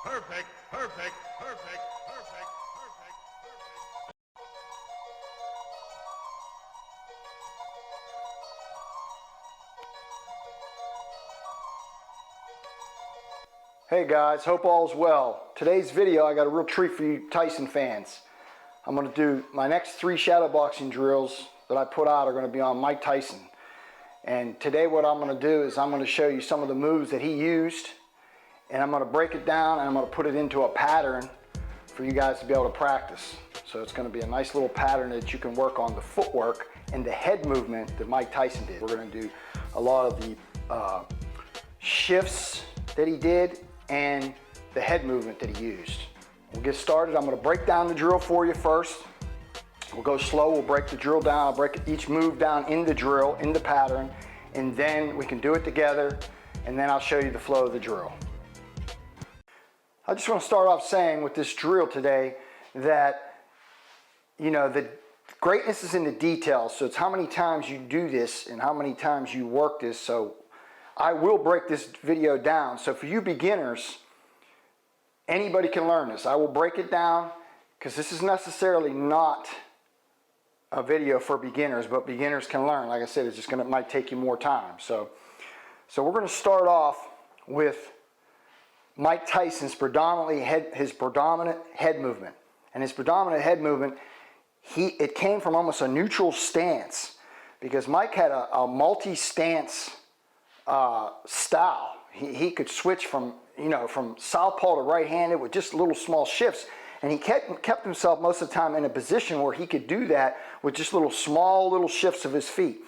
Perfect, perfect, perfect, perfect, perfect, perfect. Hey guys, hope all's well. Today's video, I got a real treat for you Tyson fans. I'm going to do my next 3 shadowboxing drills that I put out are going to be on Mike Tyson. And today what I'm going to do is I'm going to show you some of the moves that he used, and I'm going to break it down and I'm going to put it into a pattern for you guys to be able to practice. So it's going to be a nice little pattern that you can work on the footwork and the head movement that Mike Tyson did. We're going to do a lot of the shifts that he did and the head movement that he used. We'll get started. I'm going to break down the drill for you first. We'll go slow. We'll break the drill down. I'll break each move down in the drill, in the pattern, and then we can do it together, and then I'll show you the flow of the drill. I just want to start off saying with this drill today that, you know, the greatness is in the details. So it's how many times you do this and how many times you work this. So I will break this video down. So for you beginners, anybody can learn this. I will break it down because this is necessarily not a video for beginners, but beginners can learn. Like I said, it's just gonna might take you more time. So we're gonna start off with Mike Tyson's predominant head movement. And his predominant head movement, it came from almost a neutral stance, because Mike had a multi-stance style. He could switch from, you know, from southpaw to right-handed with just little small shifts, and he kept himself most of the time in a position where he could do that with just small little shifts of his feet.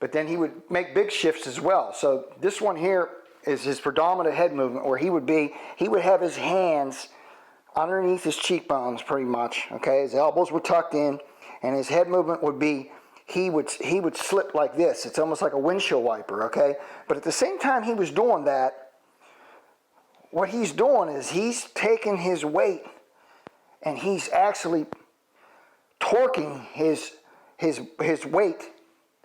But then he would make big shifts as well. So this one here is his predominant head movement, where he would have his hands underneath his cheekbones pretty much, okay? His elbows were tucked in, and his head movement would be, he would slip like this. It's almost like a windshield wiper, okay? But at the same time he was doing that, what he's doing is he's taking his weight and he's actually torquing his weight.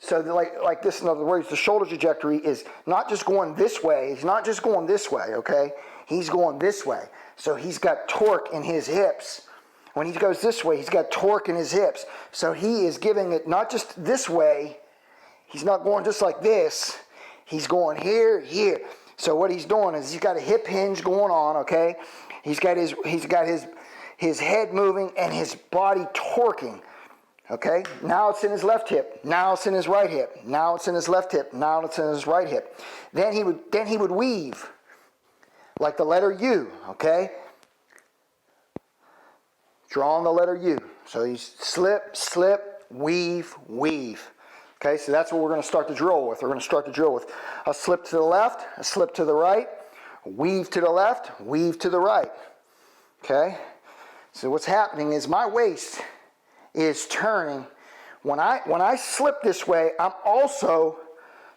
So like this, in other words, the shoulder trajectory is not just going this way. He's not just going this way, okay? He's going this way. So he's got torque in his hips. When he goes this way, he's got torque in his hips. So he is giving it not just this way. He's not going just like this. He's going here, here. So what he's doing is he's got a hip hinge going on, okay? He's got his head moving and his body torquing. Okay, now it's in his left hip, now it's in his right hip, now it's in his left hip, now it's in his right hip. Then he would weave like the letter U, okay? Drawing the letter U. So he's slip, slip, weave, weave. Okay, so that's what we're going to start the drill with. We're going to start the drill with a slip to the left, a slip to the right, weave to the left, weave to the right. Okay, so what's happening is my waist is turning. When I slip this way, I'm also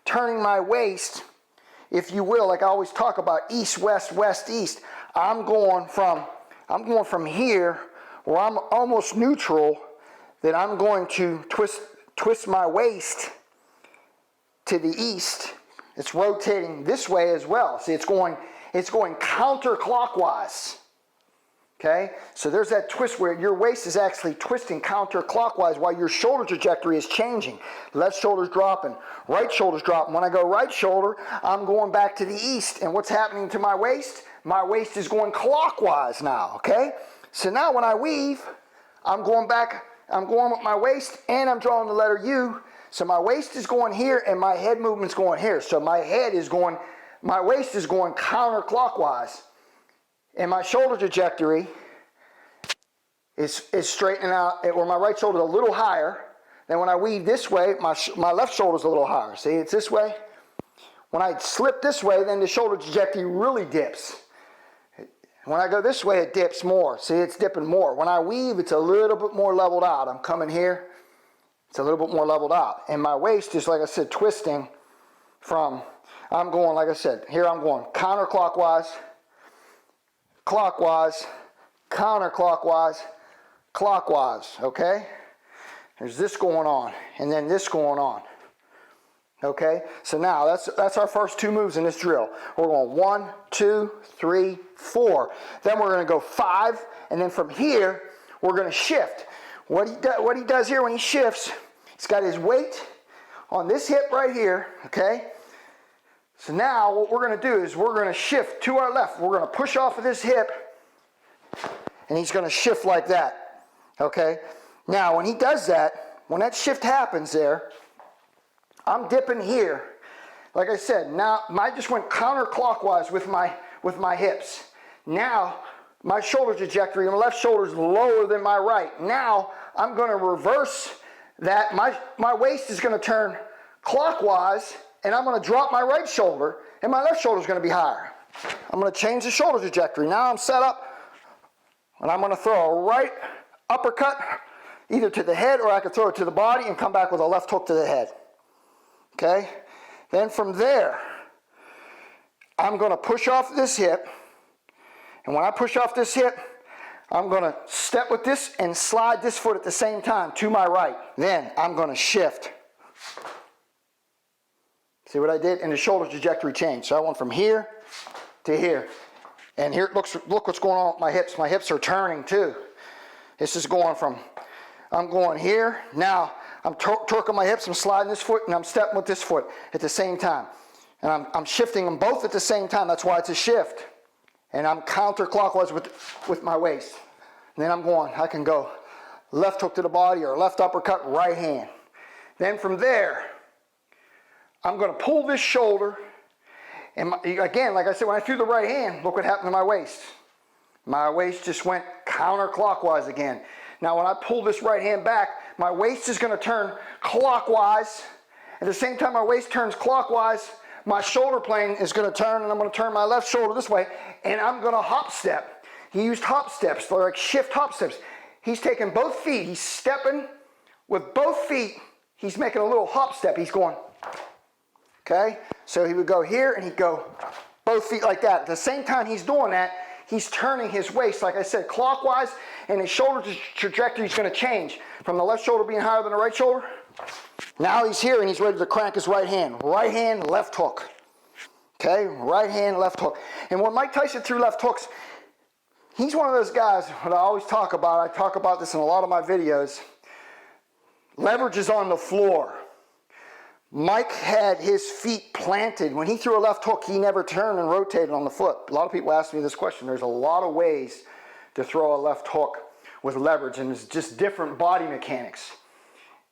turning my waist, if you will, like I always talk about, east, west, west, east. I'm going from here, where I'm almost neutral, that I'm going to twist my waist to the east. It's rotating this way as well. See, it's going counterclockwise. Okay, so there's that twist where your waist is actually twisting counterclockwise while your shoulder trajectory is changing. Left shoulder's dropping, right shoulder's dropping. When I go right shoulder, I'm going back to the east. And what's happening to my waist? My waist is going clockwise now, okay? So now when I weave, I'm going with my waist and I'm drawing the letter U. So my waist is going here and my head movement's going here. So my waist is going counterclockwise. And my shoulder trajectory is straightening out where my right shoulder is a little higher. Then when I weave this way, my left shoulder is a little higher. See, it's this way. When I slip this way, then the shoulder trajectory really dips. When I go this way, it dips more. See, it's dipping more. When I weave, it's a little bit more leveled out. I'm coming here. It's a little bit more leveled out. And my waist is, like I said, twisting from, I'm going, like I said, here I'm going counterclockwise, clockwise, counterclockwise, clockwise, okay? There's this going on, and then this going on. Okay, so now that's our first 2 moves in this drill. We're going 1, 2, 3, 4. Then we're going to go 5, and then from here we're going to shift. What he does here when he shifts, he's got his weight on this hip right here. Okay. So now what we're going to do is we're going to shift to our left. We're going to push off of this hip, and he's going to shift like that. Okay. Now when he does that, when that shift happens there, I'm dipping here. Like I said, now I just went counterclockwise with my hips. Now my shoulder trajectory, my left shoulder is lower than my right. Now I'm going to reverse that. My waist is going to turn clockwise, and I'm going to drop my right shoulder, and my left shoulder is going to be higher. I'm going to change the shoulder trajectory. Now I'm set up, and I'm going to throw a right uppercut either to the head, or I could throw it to the body and come back with a left hook to the head. Okay? Then from there, I'm going to push off this hip. And when I push off this hip, I'm going to step with this and slide this foot at the same time to my right. Then I'm going to shift. See what I did? And the shoulder trajectory changed. So I went from here to here. And here, look what's going on with my hips. My hips are turning too. This is going from, I'm going here. Now I'm torquing my hips, I'm sliding this foot, and I'm stepping with this foot at the same time. And I'm shifting them both at the same time. That's why it's a shift. And I'm counterclockwise with my waist. And then I can go left hook to the body or left uppercut, right hand. Then from there, I'm going to pull this shoulder. And again, like I said, when I threw the right hand, look what happened to my waist. My waist just went counterclockwise again. Now when I pull this right hand back, my waist is going to turn clockwise. At the same time my waist turns clockwise, my shoulder plane is going to turn, and I'm going to turn my left shoulder this way, and I'm going to hop step. He used hop steps, like shift hop steps. He's taking both feet. He's stepping with both feet. He's making a little hop step. He's going, okay? So he would go here, and he'd go both feet like that. At the same time he's doing that, he's turning his waist, like I said, clockwise, and his shoulder trajectory is going to change from the left shoulder being higher than the right shoulder. Now he's here and he's ready to crank his right hand. Right hand, left hook. Okay, right hand, left hook. And when Mike Tyson threw left hooks, he's one of those guys that I always talk about. I talk about this in a lot of my videos. Leverage is on the floor. Mike had his feet planted. When he threw a left hook, he never turned and rotated on the foot. A lot of people ask me this question. There's a lot of ways to throw a left hook with leverage, and it's just different body mechanics.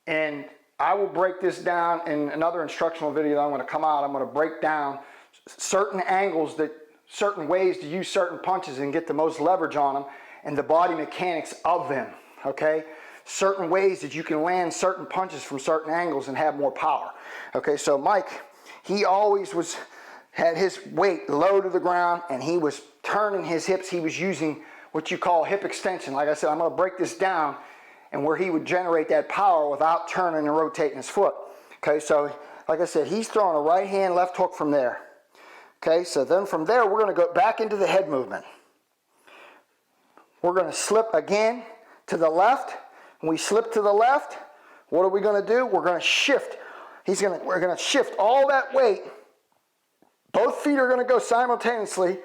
And I will break this down in another instructional video that I'm going to come out. I'm going to break down certain angles, certain ways to use certain punches and get the most leverage on them, and the body mechanics of them, okay? Certain ways that you can land certain punches from certain angles and have more power. Okay, so Mike, he always had his weight low to the ground, and he was turning his hips. He was using what you call hip extension. Like I said, I'm going to break this down and where he would generate that power without turning and rotating his foot. Okay, so like I said, he's throwing a right hand, left hook from there. Okay, so then from there, we're going to go back into the head movement. We're going to slip again to the left. When we slip to the left, what are we going to do? We're going to shift. We're going to shift all that weight. Both feet are going to go simultaneously,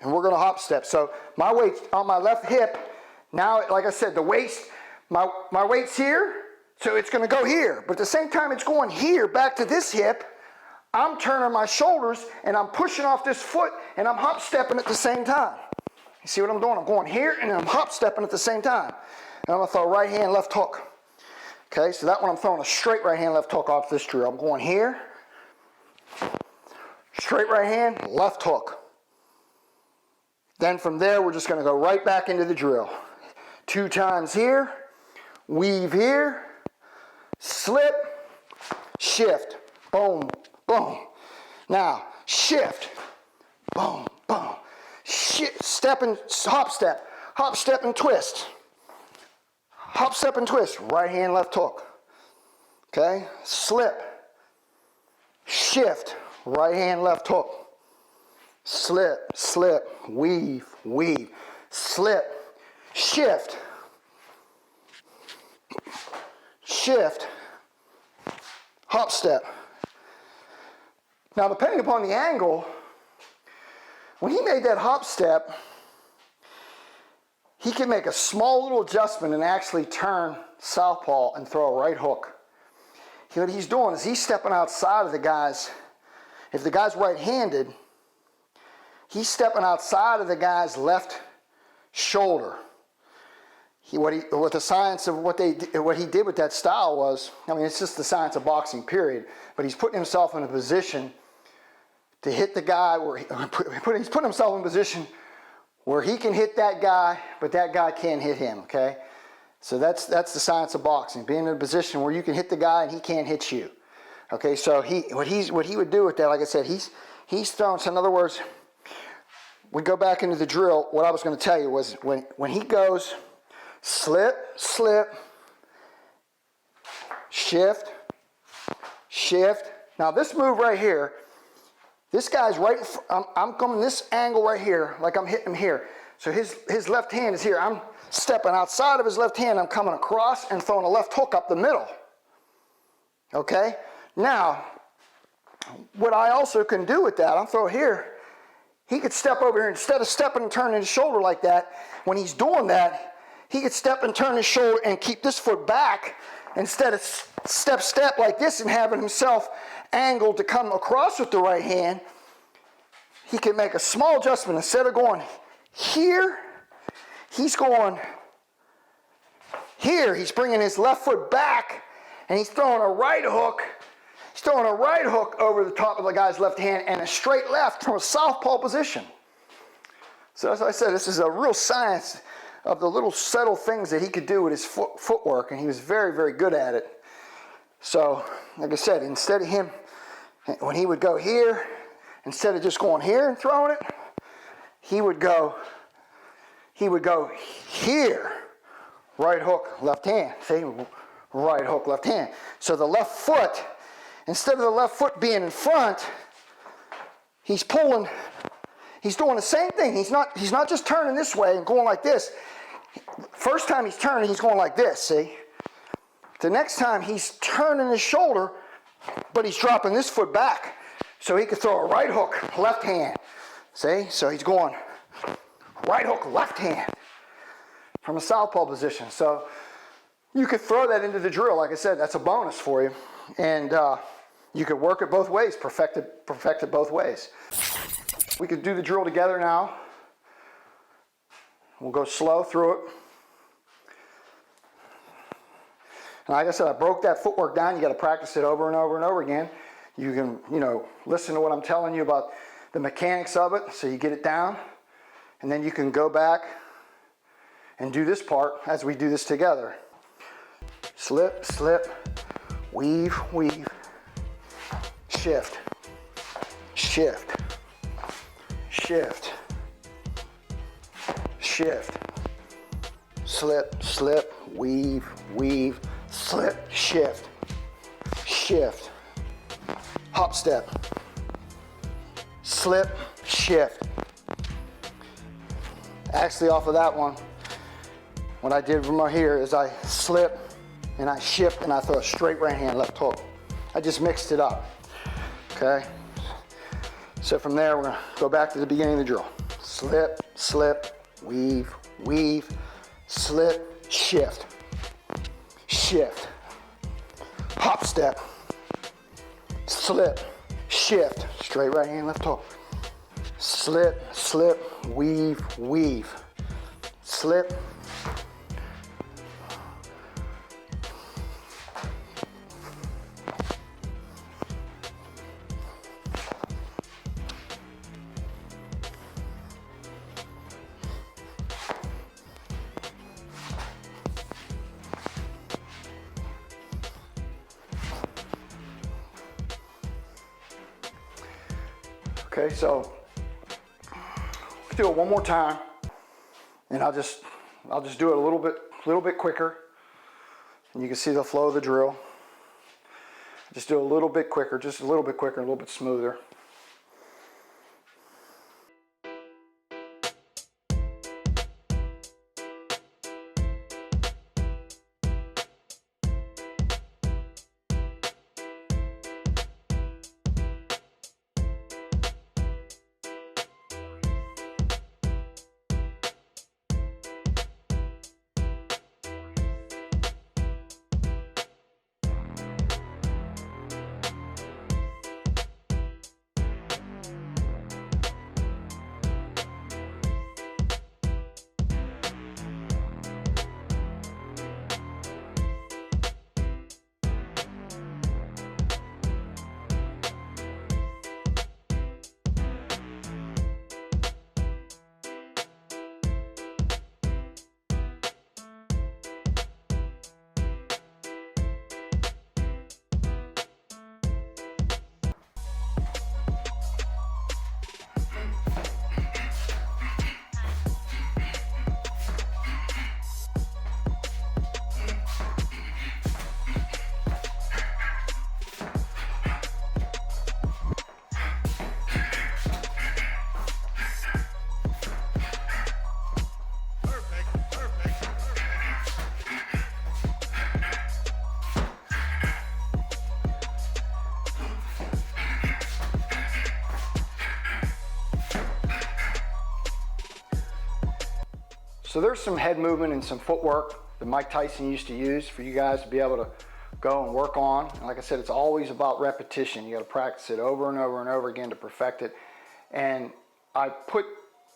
and we're going to hop step. So my weight's on my left hip. Now, like I said, the waist, my weight's here, so it's going to go here. But at the same time it's going here, back to this hip, I'm turning my shoulders, and I'm pushing off this foot, and I'm hop stepping at the same time. You see what I'm doing? I'm going here, and I'm hop stepping at the same time. And I'm going to throw right hand, left hook. Okay, so that one I'm throwing a straight right hand, left hook off this drill. I'm going here, straight right hand, left hook. Then from there, we're just going to go right back into the drill. 2 times here, weave here, slip, shift, boom, boom. Now, shift, boom, boom. Shift, step and hop step and twist. Hop, step, and twist. Right hand, left hook. Okay? Slip. Shift. Right hand, left hook. Slip, slip, weave, weave. Slip. Shift. shift, hop step. Now, depending upon the angle, when he made that hop step, he can make a small little adjustment and actually turn southpaw and throw a right hook. What he's doing is he's stepping outside of the guy's, if the guy's right-handed, he's stepping outside of the guy's left shoulder. What the science of what he did with that style was, I mean, it's just the science of boxing, period. But he's putting himself in a position to hit the guy where he's putting himself in a position where he can hit that guy, but that guy can't hit him. Okay, so that's the science of boxing, being in a position where you can hit the guy and he can't hit you. Okay, so what he would do with that, like I said, he's throwing. So in other words, we go back into the drill. What I was going to tell you was when he goes slip, slip, shift, shift. Now this move right here, this guy's right, I'm coming this angle right here, like I'm hitting him here. So his left hand is here. I'm stepping outside of his left hand. I'm coming across and throwing a left hook up the middle. Okay? Now, what I also can do with that, I'll throw it here. He could step over here. Instead of stepping and turning his shoulder like that, when he's doing that, he could step and turn his shoulder and keep this foot back instead of step like this and having himself angled to come across with the right hand. He can make a small adjustment. Instead of going here, he's going here. He's bringing his left foot back and he's throwing a right hook. He's throwing a right hook over the top of the guy's left hand and a straight left from a southpaw position. So as I said, this is a real science of the little subtle things that he could do with his footwork, and he was very, very good at it. So, like I said, instead of him, when he would go here, instead of just going here and throwing it, he would go here, right hook, left hand. See, right hook, left hand. So the left foot, instead of the left foot being in front, he's doing the same thing. He's not just turning this way and going like this. First time he's turning, he's going like this, see? The next time he's turning his shoulder, but he's dropping this foot back. So he could throw a right hook, left hand. See? So he's going right hook, left hand from a southpaw position. So you could throw that into the drill. Like I said, that's a bonus for you. And you could work it both ways, perfect it both ways. We could do the drill together now. We'll go slow through it. And like I said, I broke that footwork down. You got to practice it over and over and over again. You can, listen to what I'm telling you about the mechanics of it, so you get it down. And then you can go back and do this part as we do this together. Slip, slip, weave, weave, shift, shift, shift, shift, slip, slip, weave, weave, slip, shift, shift, hop step, slip, shift. Actually, off of that one, what I did from right here is I slip and I shift and I throw a straight right hand left hook. I just mixed it up, okay? So from there, we're gonna go back to the beginning of the drill. Slip, slip, weave, weave, slip, shift, shift, hop step, slip, shift, straight right hand left hook, slip, slip, weave, weave, slip, okay, so let's do it one more time, and I'll just do it a little bit quicker, and you can see the flow of the drill. Just do it a little bit quicker, just a little bit quicker, a little bit smoother. So there's some head movement and some footwork that Mike Tyson used to use for you guys to be able to go and work on. And like I said, it's always about repetition. You got to practice it over and over and over again to perfect it. And I put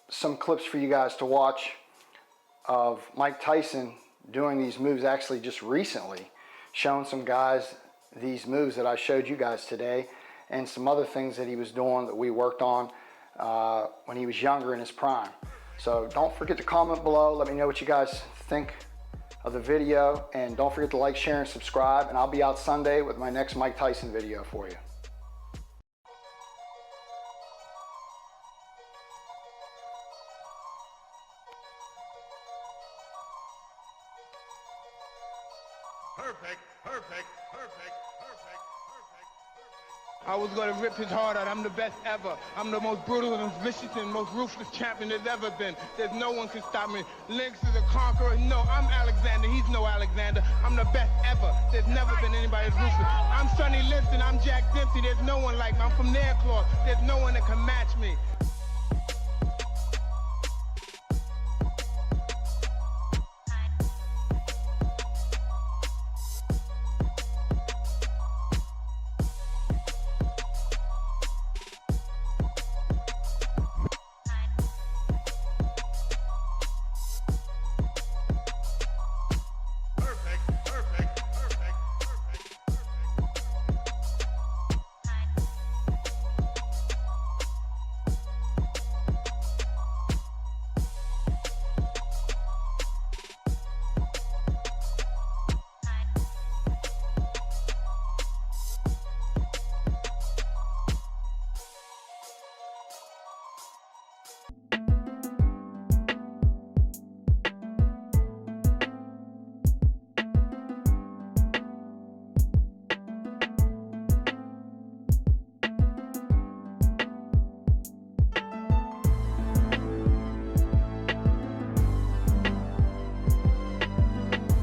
some clips for you guys to watch of Mike Tyson doing these moves actually just recently, showing some guys these moves that I showed you guys today, and some other things that he was doing that we worked on when he was younger in his prime. So don't forget to comment below. Let me know what you guys think of the video, and don't forget to like, share, and subscribe, and I'll be out Sunday with my next Mike Tyson video for you. Perfect, perfect, perfect, perfect, perfect, perfect. I was going to rip his heart out. I'm the best ever. I'm the most brutal and vicious and most ruthless champion there's ever been. There's no one can stop me. Lynx is a conqueror. No, I'm Alexander. He's no Alexander. I'm the best ever. There's never been anybody as ruthless. I'm Sonny Liston. I'm Jack Dempsey. There's no one like me. I'm from Nairclaw. There's no one that can match me.